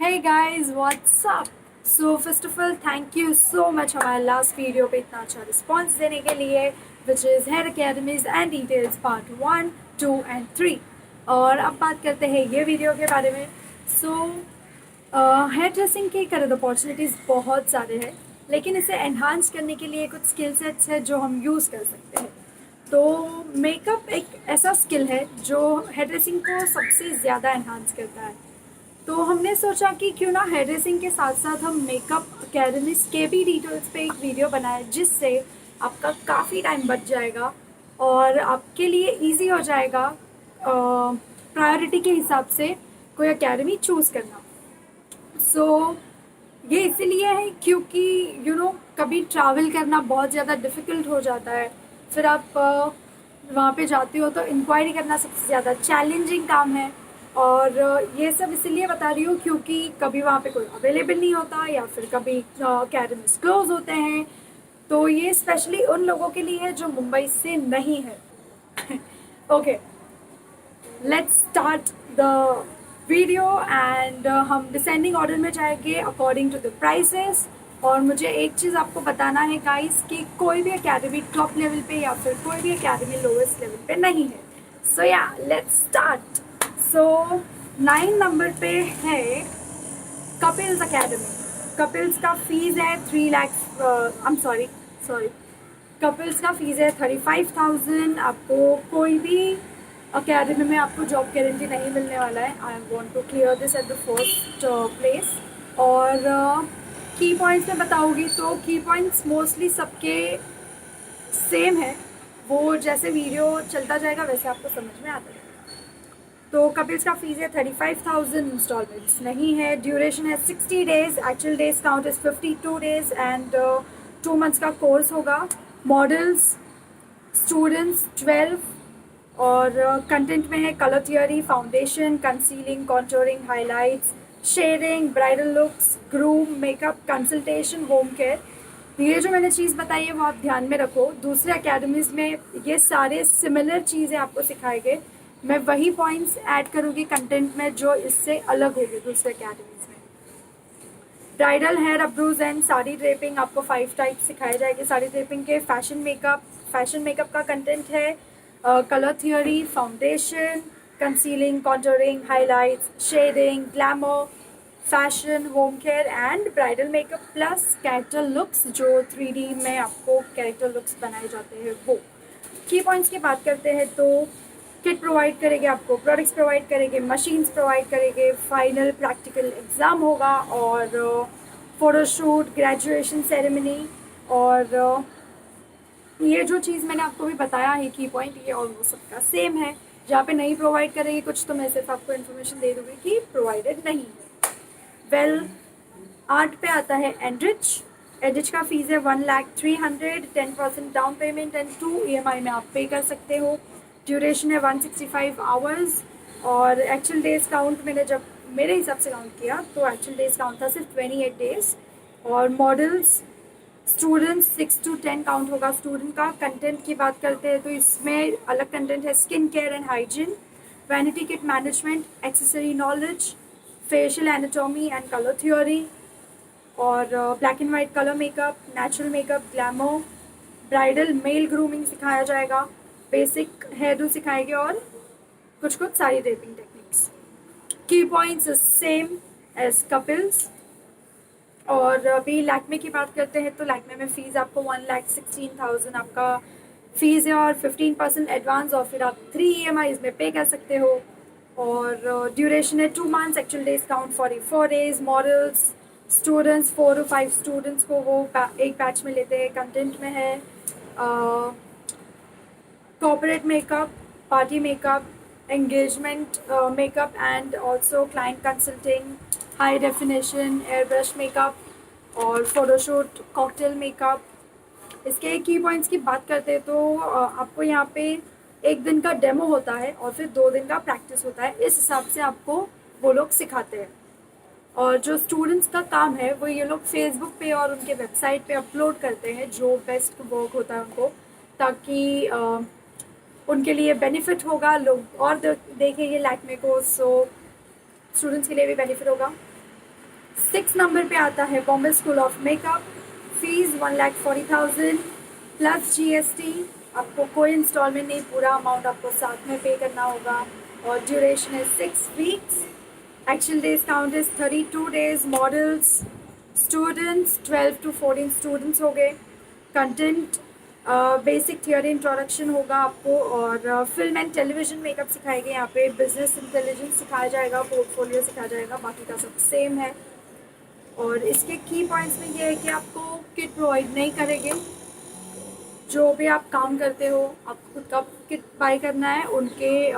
Hey guys, what's up? So first of all, thank you so much हमारे last video पे इतना अच्छा response देने के लिए which is here academies and details part 1, 2 and 3। और अब बात करते हैं ये वीडियो के बारे में। सो हेयर ड्रेसिंग के करियर अपॉर्चुनिटीज़ बहुत सारे हैं, लेकिन इसे एनहांस करने के लिए कुछ स्किल सेट्स है जो हम यूज़ कर सकते हैं। तो मेकअप एक ऐसा स्किल है जो हेयर ड्रेसिंग को सबसे ज़्यादा एनहांस करता है। तो हमने सोचा कि क्यों ना हेयर ड्रेसिंग के साथ साथ हम मेकअप अकेडमिस्ट के भी डिटेल्स पे एक वीडियो बनाए, जिससे आपका काफ़ी टाइम बच जाएगा और आपके लिए इजी हो जाएगा प्रायोरिटी के हिसाब से कोई अकेडमी चूज़ करना। सो ये इसीलिए है क्योंकि कभी ट्रैवल करना बहुत ज़्यादा डिफ़िकल्ट हो जाता है। फिर आप वहाँ पे जाते हो तो इंक्वायरी करना सबसे ज़्यादा चैलेंजिंग काम है। और ये सब इसीलिए बता रही हूँ क्योंकि कभी वहाँ पे कोई अवेलेबल नहीं होता या फिर कभी अकेडमीज क्लोज होते हैं। तो ये स्पेशली उन लोगों के लिए है जो मुंबई से नहीं है। Okay, let's start the video and हम डिसेंडिंग ऑर्डर में जाएंगे अकॉर्डिंग टू द प्राइसेस। और मुझे एक चीज़ आपको बताना है गाइस कि कोई भी अकेडमी टॉप लेवल पे या फिर कोई भी अकेडमी लोवेस्ट लेवल पे नहीं है। सो या लेट्स स्टार्ट। सो 9 नंबर पे है कपिल्स अकेडमी। कपिल्स का फीस है 3 lakh, I am sorry sorry Kapil's का फीस है 35,000। आपको कोई भी अकेडमी में आपको जॉब गारंटी नहीं मिलने वाला है। I want to clear this at the first place. और की पॉइंट्स में बताऊँगी तो की पॉइंट्स मोस्टली सबके सेम है। वो जैसे वीडियो चलता जाएगा वैसे आपको समझ में आता है। तो कपिल्स का फीस है 35,000, इंस्टॉलमेंट्स नहीं है। ड्यूरेशन है 60 days, actual days count is 52 days and 2 months का कोर्स होगा। Models students 12। और कंटेंट में है colour theory, foundation, concealing, contouring, highlights, shading, bridal looks, groom, makeup, consultation, home care. ये जो मैंने चीज़ बताई है वो आप ध्यान में रखो। दूसरे अकेडमीज़ में ये सारे सिमिलर चीज़ें आपको सिखाएंगे। मैं वही पॉइंट्स ऐड करूँगी कंटेंट में जो इससे अलग होगी दूसरे अकेडमीज़ में। ब्राइडल हेयर अपब्रूज एंड साड़ी ड्रेपिंग, आपको 5 टाइप्स सिखाए जाएंगे साड़ी ड्रेपिंग के। फैशन मेकअप का कंटेंट है colour theory, foundation, concealing, contouring, highlights, shading, glamour, fashion, home care and bridal makeup plus character looks, जो 3D में आपको कैरेक्टर लुक्स बनाए जाते हैं वो। की पॉइंट्स की बात करते हैं तो किट प्रोवाइड करेंगे, आपको प्रोडक्ट्स प्रोवाइड करेंगे, मशीन्स प्रोवाइड करेंगे, फाइनल प्रैक्टिकल एग्ज़ाम होगा और फ़ोटोशूट, ग्रेजुएशन सेरेमनी। और ये जो चीज़ मैंने आपको भी बताया है की पॉइंट, ये ऑलमोस्ट सबका सेम है। जहाँ पे नहीं प्रोवाइड करेंगे कुछ तो मैं सिर्फ आपको इन्फॉर्मेशन दे दूँगी कि प्रोवाइडेड नहीं है। वेल, 8 पे आता है एनरिच। एनरिच का फीस है 1,03,000, 10% डाउन पेमेंट एंड 2 EMI में आप पे कर सकते हो। ड्यूरेशन है 165 आवर्स और एक्चुअल डेज काउंट मैंने जब मेरे हिसाब से काउंट किया तो एक्चुअल डेज काउंट था सिर्फ 28 डेज। और मॉडल्स स्टूडेंट्स 6 to 10 काउंट होगा स्टूडेंट का। कंटेंट की बात करते हैं तो इसमें अलग कंटेंट है skin care and hygiene, vanity kit management, accessory knowledge, facial anatomy and colour theory, और black and white colour makeup, natural makeup, glamour, bridal male grooming सिखाया जाएगा, बेसिक हेयर डू सिखाएंगे और कुछ कुछ सारी ड्रेपिंग टेक्निक्स। की पॉइंट्स सेम एज कपिल्स। और अभी लैक्मे की बात करते हैं तो लैक्मे में फ़ीस आपको 1,16,000 आपका फ़ीस है और 15% एडवांस और फिर आप 3 EMIs में पे कर सकते हो। और ड्यूरेशन है 2 months, actual days count 44 days. Models students 4 to 5 students को वो एक बैच में लेते हैं। कंटेंट में है corporate makeup, party makeup, engagement makeup and also client consulting, high definition air brush makeup और फोटोशूट, कॉकटेल मेकअप। इसके की पॉइंट्स की बात करते हैं तो आपको यहाँ पे 1 दिन का डेमो होता है और फिर 2 दिन का प्रैक्टिस होता है। इस हिसाब से आपको वो लोग सिखाते हैं। और जो स्टूडेंट्स का काम है वो ये लोग फेसबुक पे और उनके वेबसाइट पे अपलोड करते हैं जो बेस्ट वर्क होता है उनको, ताकि उनके लिए बेनिफिट होगा, लोग और देखेंगे लैक्मे को, सो स्टूडेंट्स के लिए भी बेनिफिट होगा। 6 नंबर पे आता है Bombay school of makeup. Fees 1,40,000 plus GST। आपको कोई इंस्टॉलमेंट नहीं, पूरा अमाउंट आपको साथ में पे करना होगा। और ड्यूरेशन है 6 weeks. Actual days count is 32 days. Models, students 12 to 14 students हो गए। कंटेंट बेसिक थियोरी इंट्रोडक्शन होगा आपको, और फिल्म एंड टेलीविजन मेकअप सिखाएंगे यहाँ पे। बिजनेस इंटेलिजेंस सिखाया जाएगा, पोर्टफोलियो सिखाया जाएगा, बाकी का सब सेम है। और इसके की पॉइंट्स में ये है कि आपको किट प्रोवाइड नहीं करेंगे। जो भी आप काम करते हो, आपको खुद का किट बाय करना है। उनके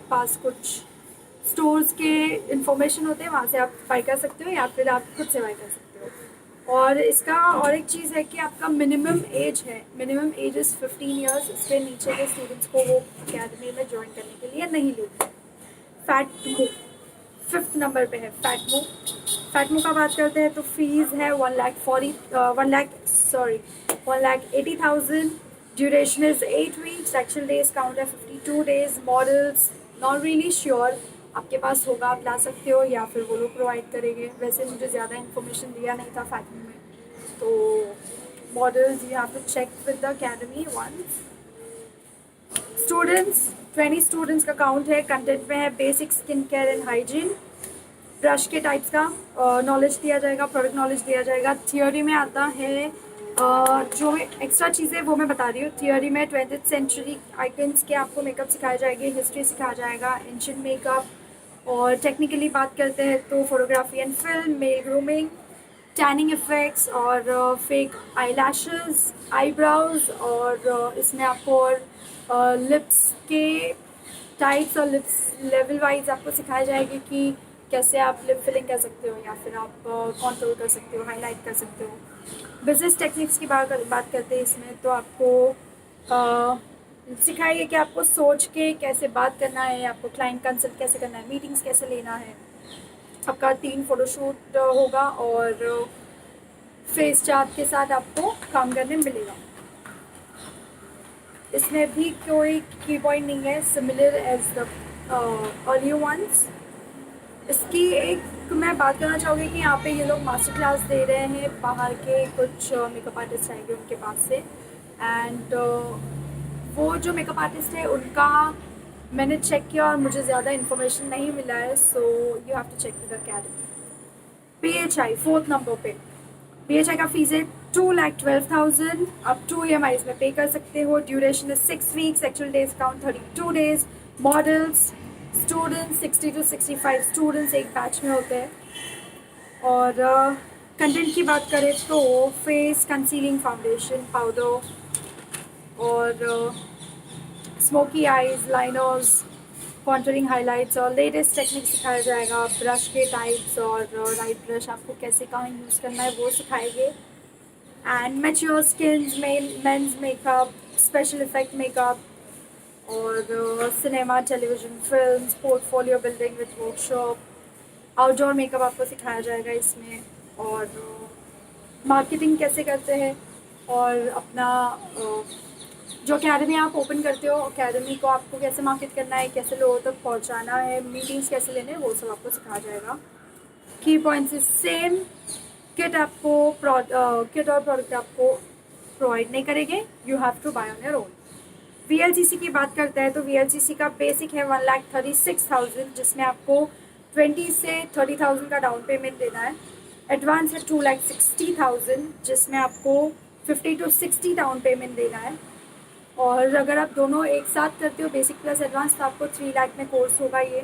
पास कुछ स्टोर्स के इंफॉर्मेशन होते हैं, वहाँ से आप बाय कर सकते हो, या फिर आप खुद से बाय कर सकते हो। और इसका और एक चीज़ है कि आपका मिनिमम एज है, मिनिमम एज इज़ 15 ईयर्स। इसके नीचे के स्टूडेंट्स को वो अकेडमी में ज्वाइन करने के लिए नहीं लेते। फैटमो 5th नंबर पे है फैटमो। फैटमो का बात करते हैं तो फीस है 1,80,000। Duration is 8 weeks. Actual days count है 52 days. Models not really sure, आपके पास होगा आप ला सकते हो, या फिर वो लोग प्रोवाइड करेंगे। वैसे मुझे ज़्यादा इन्फॉर्मेशन दिया नहीं था फैटमो में, तो models you have to check with the academy once. Students 20 students का काउंट है। कंटेंट में है basic skin care and hygiene. Brush के टाइप्स का नॉलेज दिया जाएगा, प्रोडक्ट नॉलेज दिया जाएगा। थियोरी में आता है जो एक्स्ट्रा चीज़ें वो मैं बता रही हूँ। थियोरी में 20th सेंचुरी आइकन्स के आपको मेकअप सिखाया जाएगी, हिस्ट्री सिखाया जाएगा, एंशियंट मेकअप। और टेक्निकली बात करते हैं तो photography and film, male grooming, tanning effects, और फेक आई लैशेज़, आईब्राउज। और इसमें आपको और लिप्स के टाइप्स और लिप्स लेवल वाइज आपको सिखाया जाएगी कि कैसे आप लिप फिलिंग कर सकते हो, या फिर आप कॉन्टूर कर सकते हो, हाईलाइट कर सकते हो। बिजनेस टेक्निक्स की बात करते हैं इसमें, तो आपको सिखाइए कि आपको सोच के कैसे बात करना है, आपको क्लाइंट कंसल्ट कैसे करना है, मीटिंग्स कैसे लेना है। आपका 3 फोटोशूट होगा, और फेस चार्ट के साथ आपको काम करने मिलेगा। इसमें भी कोई की पॉइंट नहीं है, similar as the earlier ones. इसकी एक मैं बात करना चाहूँगी कि यहाँ पे ये लोग मास्टर क्लास दे रहे हैं, बाहर के कुछ मेकअप आर्टिस्ट आएंगे उनके पास से। एंड वो जो मेकअप आर्टिस्ट है उनका मैंने चेक किया और मुझे ज़्यादा इन्फॉर्मेशन नहीं मिला है, so you have to check with academy. PHI 4th number पे। PHI का फीस है 2,12,000। आप 2 EMIs में पे कर सकते हो। Duration is 6 weeks. Actual days count 32 days. Models, students 60 to 65 students एक बैच में होते हैं। और कंटेंट की बात करें तो फेस कंसीलिंग फाउंडेशन पाउडर, और smoky eyes, liners, contouring highlights, और लेटेस्ट टेक्निक सिखाया जाएगा। ब्रश के टाइप्स और राइट ब्रश आपको कैसे कहाँ यूज़ करना है वो सिखाएंगे। And mature skins, men's makeup, special effect makeup, और cinema, television, films, portfolio building with workshop, outdoor makeup आपको सिखाया जाएगा इसमें। और मार्केटिंग कैसे करते हैं, और अपना जो अकेडमी आप ओपन करते हो, अकेडमी को आपको कैसे मार्केट करना है, कैसे लोगों तक पहुंचाना है, मीटिंग्स कैसे लेने हैं, वो सब आपको सिखाया जाएगा। Key points is same. Kit और प्रोडक्ट आपको प्रोवाइड नहीं करेंगे, you have to buy on your own. VLCC की बात करते हैं तो VLCC का बेसिक है 1,36,000, जिसमें आपको 20 से 30,000 का डाउन पेमेंट देना है। एडवांस है 2,60,000, जिसमें आपको 50 to 60 डाउन पेमेंट देना है। और अगर आप दोनों एक साथ करते हो, बेसिक प्लस एडवांस, तो आपको 3 लाख में कोर्स होगा ये।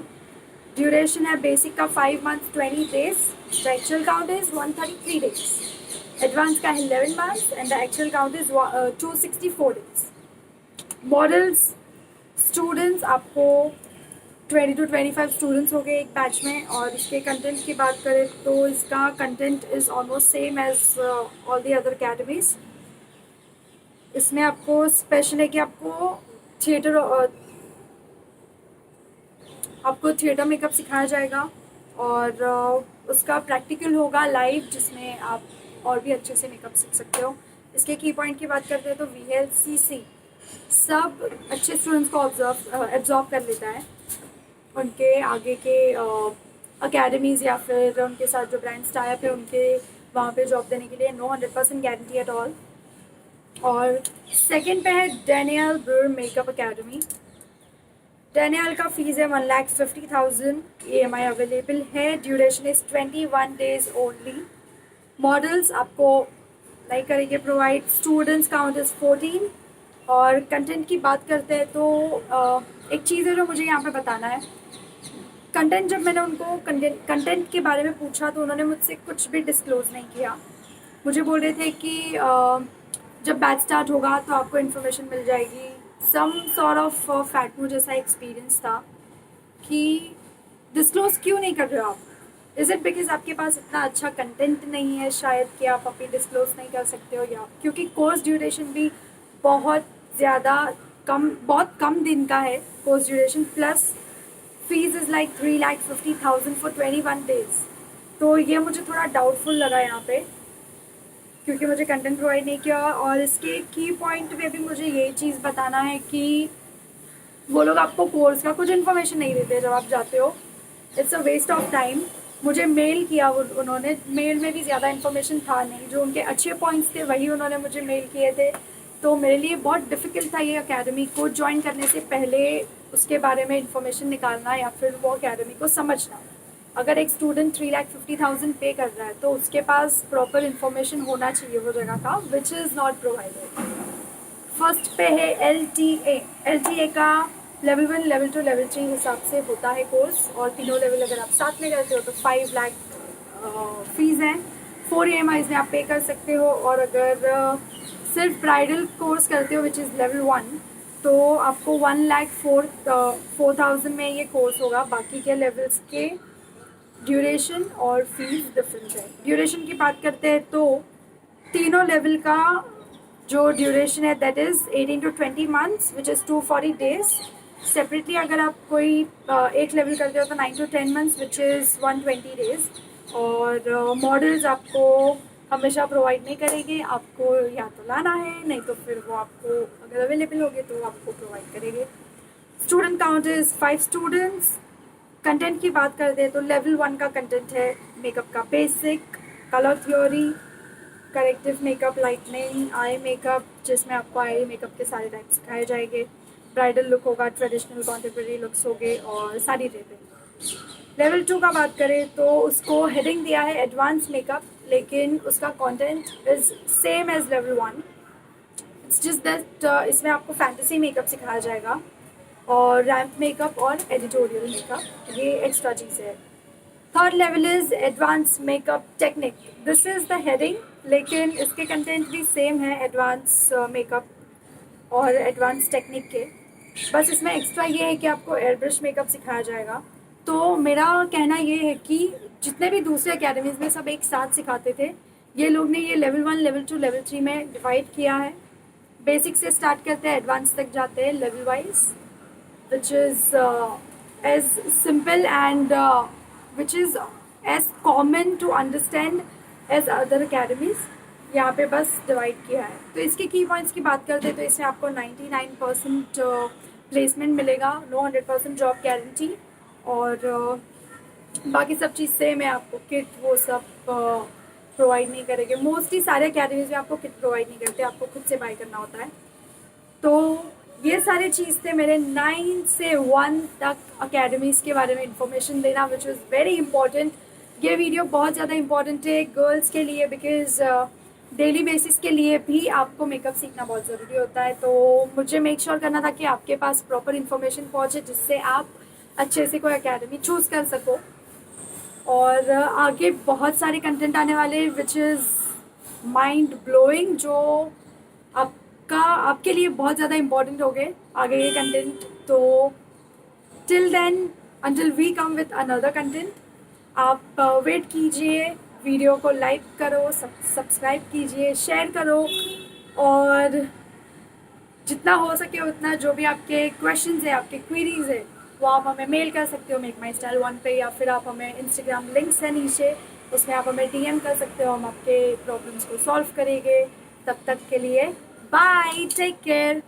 ड्यूरेशन है बेसिक का 5 months 20 days। The actual count is 133 days। Advance का है 11 months and the actual count is 264 days। Models, students आपको 20 to 25 स्टूडेंट्स हो गए एक बैच में। और इसके कंटेंट की बात करें तो इसका content is almost same as all the other academies. इसमें आपको स्पेशल है कि आपको थिएटर मेकअप सिखाया जाएगा, और उसका प्रैक्टिकल होगा लाइव, जिसमें आप और भी अच्छे से मेकअप सीख सकते हो। इसके की पॉइंट की बात करते हैं तो VLCC सब अच्छे स्टूडेंट्स को एब्जॉर्ब कर लेता है। उनके आगे के अकेडमीज़ या फिर उनके साथ जो ब्रांड्स टाइप है उनके वहाँ पे जॉब देने के लिए, नो 100% गारंटी एट ऑल। और सेकंड पे है डैनियल ब्रूर मेकअप अकेडमी। डैनियल का फीस है 1,50,000, EMI अवेलेबल है, duration is 21 days only. Models आपको लाइक करेंगे प्रोवाइड, स्टूडेंट्स काउंट इज़ 14। और कंटेंट की बात करते हैं तो एक चीज़ है जो मुझे यहाँ पे बताना है। कंटेंट, जब मैंने उनको कंटेंट के बारे में पूछा तो उन्होंने मुझसे कुछ भी डिस्क्लोज़ नहीं किया। मुझे बोल रहे थे कि जब बैच स्टार्ट होगा तो आपको इन्फॉर्मेशन मिल जाएगी। सम सॉर्ट ऑफ फैटमू जैसा एक्सपीरियंस था कि डिस्क्लोज़ क्यों नहीं कर रहे हो आप? इज़ इट बिकॉज आपके पास इतना अच्छा कंटेंट नहीं है शायद कि आप अपनी डिस्क्लोज़ नहीं कर सकते हो, या क्योंकि कोर्स ड्यूरेशन भी बहुत बहुत कम दिन का है course duration, plus fees is like 3,50,000 for 21 days। तो ये मुझे थोड़ा डाउटफुल लगा यहाँ पे, क्योंकि मुझे कंटेंट प्रोवाइड नहीं किया। और इसके की पॉइंट में भी मुझे ये चीज़ बताना है कि वो लोग आपको कोर्स का कुछ इन्फॉर्मेशन नहीं देते जब आप जाते हो। It's a waste of time. मुझे मेल किया उन्होंने, मेल में भी ज़्यादा इन्फॉर्मेशन था नहीं, जो उनके अच्छे पॉइंट्स थे वही उन्होंने मुझे मेल किए थे। तो मेरे लिए बहुत डिफ़िकल्ट था ये अकेडमी को ज्वाइन करने से पहले उसके बारे में इन्फॉर्मेशन निकालना या फिर वो अकेडमी को समझना। अगर एक स्टूडेंट 3,50,000 पे कर रहा है तो उसके पास प्रॉपर इन्फॉर्मेशन होना चाहिए वो जगह का, which is not provided. First पे है LTA का लेवल 1, लेवल 2, लेवल 3 हिसाब से होता है कोर्स, और तीनों लेवल अगर आप साथ में करते हो तो 5 लाख फीस है। 4 EMIs में आप पे कर सकते हो। और अगर सिर्फ ब्राइडल कोर्स करते हो विच इज़ लेवल 1, तो आपको 1,04,000 में ये कोर्स होगा। बाकी के लेवल्स के ड्यूरेशन और फीस डिफरेंट है। ड्यूरेशन की बात करते हैं तो तीनों लेवल का जो ड्यूरेशन है that is 18 to 20 months which is 240 days। Separately अगर आप कोई एक लेवल करते हो तो 9 to 10 months which is 120 days। और मॉडल्स आपको हमेशा प्रोवाइड नहीं करेंगे, आपको या तो लाना है, नहीं तो फिर वो आपको अगर अवेलेबल होगे तो आपको प्रोवाइड करेंगे। Student count is 5 students। Content की बात करते हैं तो लेवल 1 का कंटेंट है मेकअप का basic, colour theory, corrective makeup, lightning, eye makeup, जिसमें आपको आई मेकअप के सारे टाइप सिखाए जाएंगे। ब्राइडल लुक होगा, ट्रेडिशनल कॉन्टेम्प्रेरी लुक्स होंगे और साड़ी ड्रेपिंग। लेवल 2 का बात करें तो उसको हेडिंग दिया है एडवांस मेकअप, लेकिन उसका content is same as level 1। It's just that इसमें आपको फैंटेसी मेकअप सिखाया जाएगा और रैम्प मेकअप और एडिटोरियल मेकअप, ये एक्स्ट्रा चीज़ है। Third level is advance makeup technique. This is the heading, लेकिन इसके कंटेंट भी सेम है एडवांस मेकअप और एडवांस टेक्निक के, बस इसमें एक्स्ट्रा ये है कि आपको एयर ब्रश मेकअप सिखाया जाएगा। तो मेरा कहना ये है कि जितने भी दूसरे अकेडमीज़ में सब एक साथ सिखाते थे, ये लोग ने ये लेवल 1, लेवल 2, लेवल 3 में डिवाइड किया है। बेसिक से स्टार्ट करते हैं, एडवांस तक जाते हैं level wise, which is as simple and which is as common to understand as other academies। यहाँ पे बस डिवाइड किया है। तो इसके की पॉइंट्स की बात करते हैं तो इसमें आपको 99% प्लेसमेंट मिलेगा, नो 100% जॉब गारंटी, और बाकी सब चीज़ सेम है। आपको किट वो सब प्रोवाइड नहीं करेंगे। मोस्टली सारे अकेडमीज में आपको किट प्रोवाइड नहीं करते, आपको खुद से बाय करना होता है। तो ये सारे चीज़ थे मेरे 9 से 1 तक अकेडमीज़ के बारे में इंफॉर्मेशन देना, विच इज़ वेरी इंपॉर्टेंट। ये वीडियो बहुत ज़्यादा इंपॉर्टेंट है गर्ल्स के लिए, बिकॉज डेली बेसिस के लिए भी आपको मेकअप सीखना बहुत ज़रूरी होता है। तो मुझे मेक श्योर करना था कि आपके पास प्रॉपर इन्फॉर्मेशन पहुँचे, जिससे आप अच्छे से कोई अकेडमी चूज़ कर सको। और आगे बहुत सारे कंटेंट आने वाले विच इज़ माइंड ब्लोइंग, जो आपके लिए बहुत ज़्यादा इम्पोर्टेंट हो गए आगे ये कंटेंट। तो till then, until we come with another content, आप वेट कीजिए, वीडियो को लाइक करो, सब्सक्राइब कीजिए, शेयर करो, और जितना हो सके उतना जो भी आपके क्वेश्चंस है, आपके क्वेरीज है, वो आप हमें मेल कर सकते हो MakeMyStyle1 पे, या फिर आप हमें इंस्टाग्राम लिंक्स है नीचे, उसमें आप हमें DM कर सकते हो, हम आपके प्रॉब्लम्स को सॉल्व करेंगे। तब तक के लिए बाय, टेक केयर।